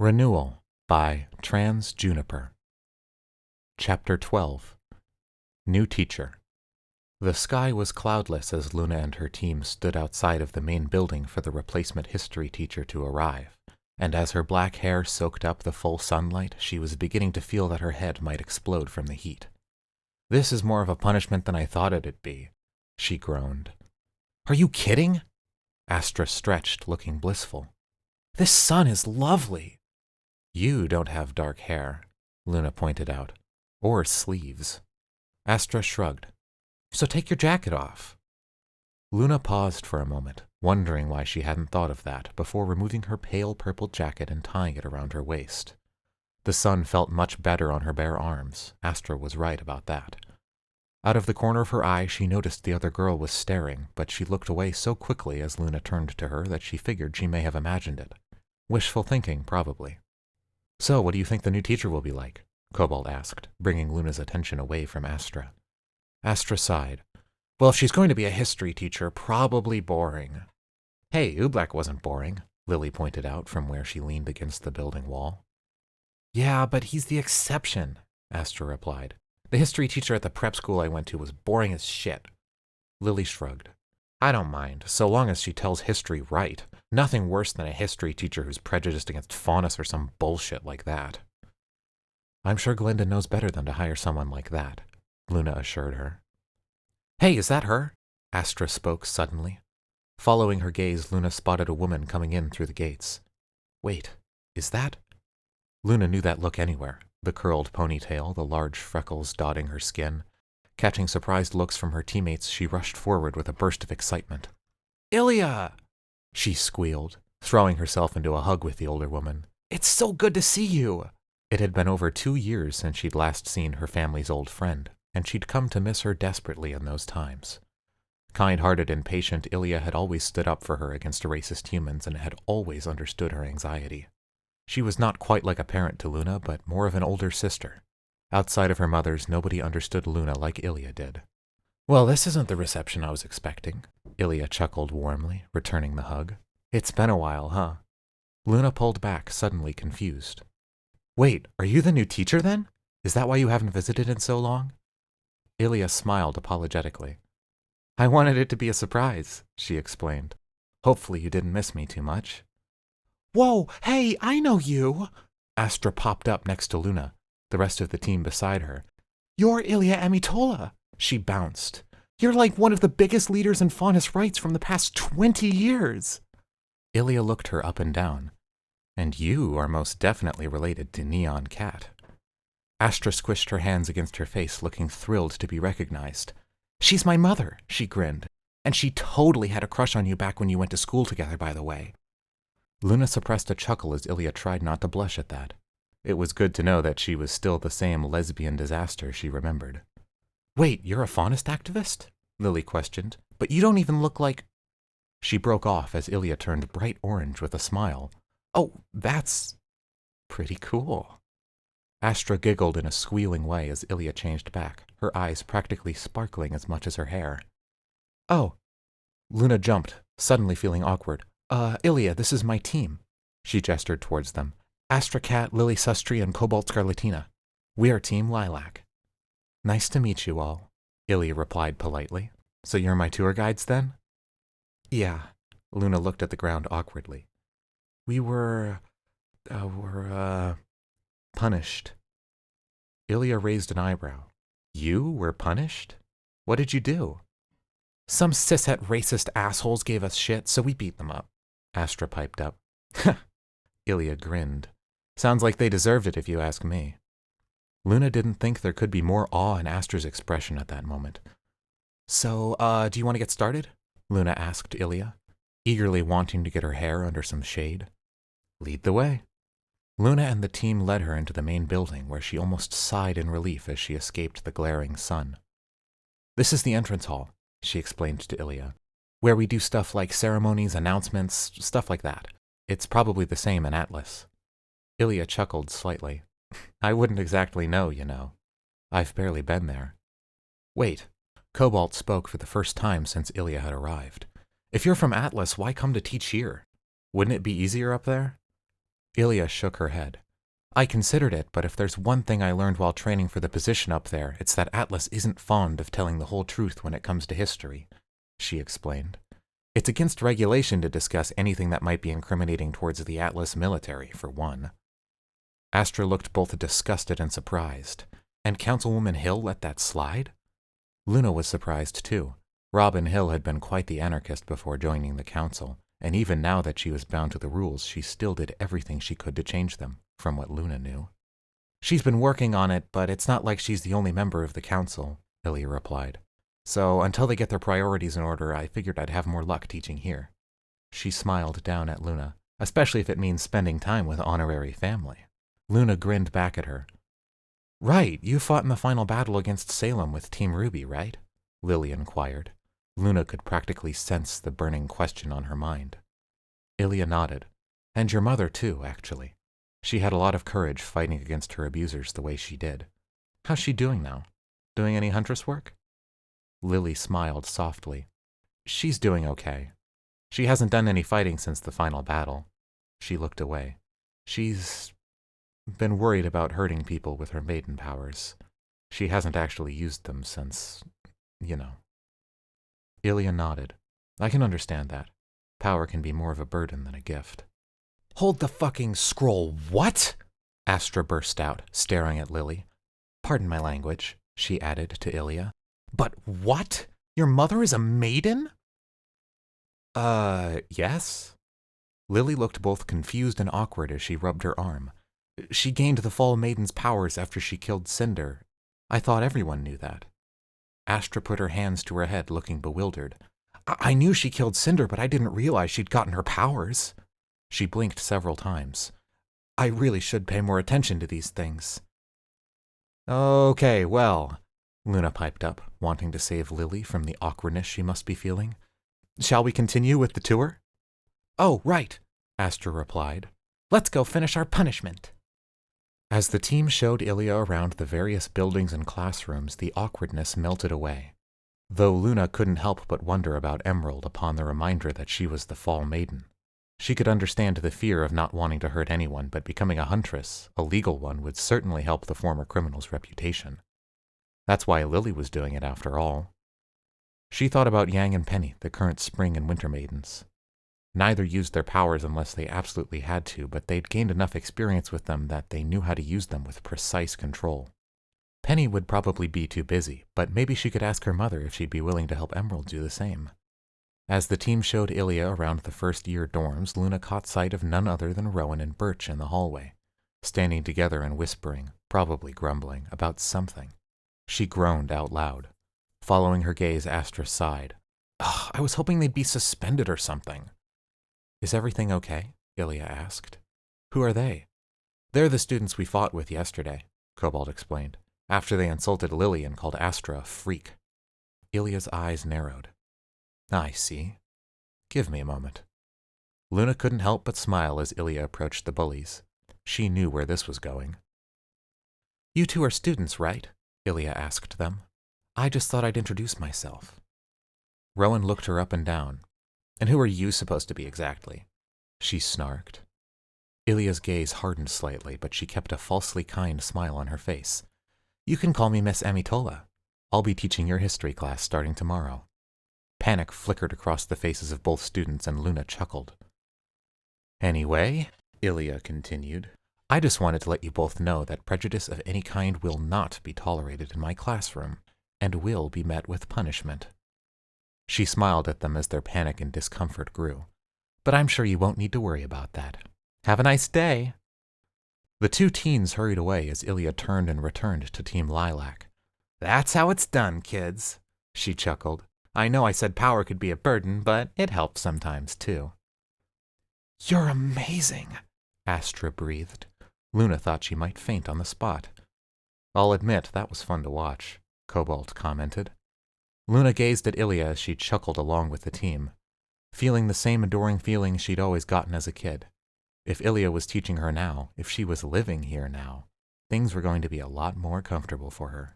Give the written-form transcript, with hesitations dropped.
Renewal by Trans Juniper. Chapter 12. New Teacher. The sky was cloudless as Luna and her team stood outside of the main building for the replacement history teacher to arrive, and as her black hair soaked up the full sunlight, she was beginning to feel that her head might explode from the heat. "This is more of a punishment than I thought it'd be," she groaned. "Are you kidding?" Astra stretched, looking blissful. "This sun is lovely." "You don't have dark hair," Luna pointed out, "or sleeves." Astra shrugged. "So take your jacket off." Luna paused for a moment, wondering why she hadn't thought of that, before removing her pale purple jacket and tying it around her waist. The sun felt much better on her bare arms. Astra was right about that. Out of the corner of her eye, she noticed the other girl was staring, but she looked away so quickly as Luna turned to her that she figured she may have imagined it. Wishful thinking, probably. "So, what do you think the new teacher will be like?" Cobalt asked, bringing Luna's attention away from Astra. Astra sighed. "Well, if she's going to be a history teacher, probably boring." "Hey, Oobleck wasn't boring," Lily pointed out from where she leaned against the building wall. "Yeah, but he's the exception," Astra replied. "The history teacher at the prep school I went to was boring as shit." Lily shrugged. "I don't mind, so long as she tells history right. Nothing worse than a history teacher who's prejudiced against Faunus or some bullshit like that." "I'm sure Glinda knows better than to hire someone like that," Luna assured her. "Hey, is that her?" Astra spoke suddenly. Following her gaze, Luna spotted a woman coming in through the gates. "Wait, is that—" Luna knew that look anywhere, the curled ponytail, the large freckles dotting her skin. Catching surprised looks from her teammates, she rushed forward with a burst of excitement. "Ilya!" she squealed, throwing herself into a hug with the older woman. "It's so good to see you!" It had been over 2 years since she'd last seen her family's old friend, and she'd come to miss her desperately in those times. Kind-hearted and patient, Ilya had always stood up for her against racist humans and had always understood her anxiety. She was not quite like a parent to Luna, but more of an older sister. Outside of her mother's, nobody understood Luna like Ilya did. "Well, this isn't the reception I was expecting," Ilya chuckled warmly, returning the hug. "It's been a while, huh?" Luna pulled back, suddenly confused. "Wait, are you the new teacher then? Is that why you haven't visited in so long?" Ilya smiled apologetically. "I wanted it to be a surprise," she explained. "Hopefully you didn't miss me too much." "Whoa, hey, I know you!" Astra popped up next to Luna, the rest of the team beside her. "You're Ilya Amitola!" She bounced. "You're like one of the biggest leaders in Faunus rights from the past 20 years!" Ilya looked her up and down. "And you are most definitely related to Neon Cat." Astra squished her hands against her face, looking thrilled to be recognized. "She's my mother," she grinned. "And she totally had a crush on you back when you went to school together, by the way." Luna suppressed a chuckle as Ilya tried not to blush at that. It was good to know that she was still the same lesbian disaster she remembered. "Wait, you're a Faunist activist?" Lily questioned. "But you don't even look like—" She broke off as Ilya turned bright orange with a smile. "Oh, that's pretty cool." Astra giggled in a squealing way as Ilya changed back, her eyes practically sparkling as much as her hair. "Oh." Luna jumped, suddenly feeling awkward. Ilya, this is my team." She gestured towards them. "Astra Cat, Lily Sustry, and Cobalt Scarlatina. We are Team Lilac." "Nice to meet you all," Ilya replied politely. "So you're my tour guides then?" "Yeah." Luna looked at the ground awkwardly. "We were punished." Ilya raised an eyebrow. "You were punished? What did you do?" "Some cishet racist assholes gave us shit, so we beat them up," Astra piped up. Ilya grinned. "Sounds like they deserved it if you ask me." Luna didn't think there could be more awe in Astra's expression at that moment. "So, do you want to get started?" Luna asked Ilya, eagerly wanting to get her hair under some shade. "Lead the way." Luna and the team led her into the main building, where she almost sighed in relief as she escaped the glaring sun. "This is the entrance hall," she explained to Ilya, "where we do stuff like ceremonies, announcements, stuff like that. It's probably the same in Atlas." Ilya chuckled slightly. "I wouldn't exactly know, you know. I've barely been there." "Wait." Cobalt spoke for the first time since Ilya had arrived. "If you're from Atlas, why come to teach here? Wouldn't it be easier up there?" Ilya shook her head. I considered it, but if there's one thing I learned while training for the position up there, it's that Atlas isn't fond of telling the whole truth when it comes to history, she explained. It's against regulation to discuss anything that might be incriminating towards the Atlas military, for one. Astra looked both disgusted and surprised. And Councilwoman Hill let that slide? Luna was surprised too. Robin Hill had been quite the anarchist before joining the council, and even now that she was bound to the rules, she still did everything she could to change them, from what Luna knew. She's been working on it, but it's not like she's the only member of the council, Ilya replied. So until they get their priorities in order, I figured I'd have more luck teaching here. She smiled down at Luna, especially if it means spending time with honorary family. Luna grinned back at her. Right, you fought in the final battle against Salem with Team Ruby, right? Lily inquired. Luna could practically sense the burning question on her mind. Ilya nodded. And your mother, too, actually. She had a lot of courage fighting against her abusers the way she did. How's she doing now? Doing any huntress work? Lily smiled softly. She's doing okay. She hasn't done any fighting since the final battle. She looked away. She's been worried about hurting people with her maiden powers. She hasn't actually used them since, Ilya nodded. I can understand that. Power can be more of a burden than a gift. Hold the fucking scroll, what? Astra burst out, staring at Lily. Pardon my language, she added to Ilya. But what? Your mother is a maiden? Yes? Lily looked both confused and awkward as she rubbed her arm. She gained the Fall Maiden's powers after she killed Cinder. I thought everyone knew that. Astra put her hands to her head, looking bewildered. I knew she killed Cinder, but I didn't realize she'd gotten her powers. She blinked several times. I really should pay more attention to these things. Okay, well, Luna piped up, wanting to save Lily from the awkwardness she must be feeling. Shall we continue with the tour? Oh, right, Astra replied. Let's go finish our punishment. As the team showed Ilya around the various buildings and classrooms, the awkwardness melted away. Though Luna couldn't help but wonder about Emerald upon the reminder that she was the Fall Maiden. She could understand the fear of not wanting to hurt anyone, but becoming a huntress, a legal one, would certainly help the former criminal's reputation. That's why Lily was doing it after all. She thought about Yang and Penny, the current spring and winter maidens. Neither used their powers unless they absolutely had to, but they'd gained enough experience with them that they knew how to use them with precise control. Penny would probably be too busy, but maybe she could ask her mother if she'd be willing to help Emerald do the same. As the team showed Ilya around the first-year dorms, Luna caught sight of none other than Rowan and Birch in the hallway, standing together and whispering, probably grumbling, about something. She groaned out loud. Following her gaze, Astra sighed. I was hoping they'd be suspended or something. Is everything okay? Ilya asked. Who are they? They're the students we fought with yesterday, Cobalt explained, after they insulted Lily and called Astra a freak. Ilya's eyes narrowed. I see. Give me a moment. Luna couldn't help but smile as Ilya approached the bullies. She knew where this was going. You two are students, right? Ilya asked them. I just thought I'd introduce myself. Rowan looked her up and down. And who are you supposed to be exactly? She snarked. Ilya's gaze hardened slightly, but she kept a falsely kind smile on her face. You can call me Miss Amitola. I'll be teaching your history class starting tomorrow. Panic flickered across the faces of both students, and Luna chuckled. Anyway, Ilya continued, I just wanted to let you both know that prejudice of any kind will not be tolerated in my classroom, and will be met with punishment. She smiled at them as their panic and discomfort grew. But I'm sure you won't need to worry about that. Have a nice day. The two teens hurried away as Ilya turned and returned to Team Lilac. That's how it's done, kids, she chuckled. I know I said power could be a burden, but it helps sometimes, too. You're amazing, Astra breathed. Luna thought she might faint on the spot. I'll admit that was fun to watch, Cobalt commented. Luna gazed at Ilya as she chuckled along with the team, feeling the same adoring feeling she'd always gotten as a kid. If Ilya was teaching her now, if she was living here now, things were going to be a lot more comfortable for her.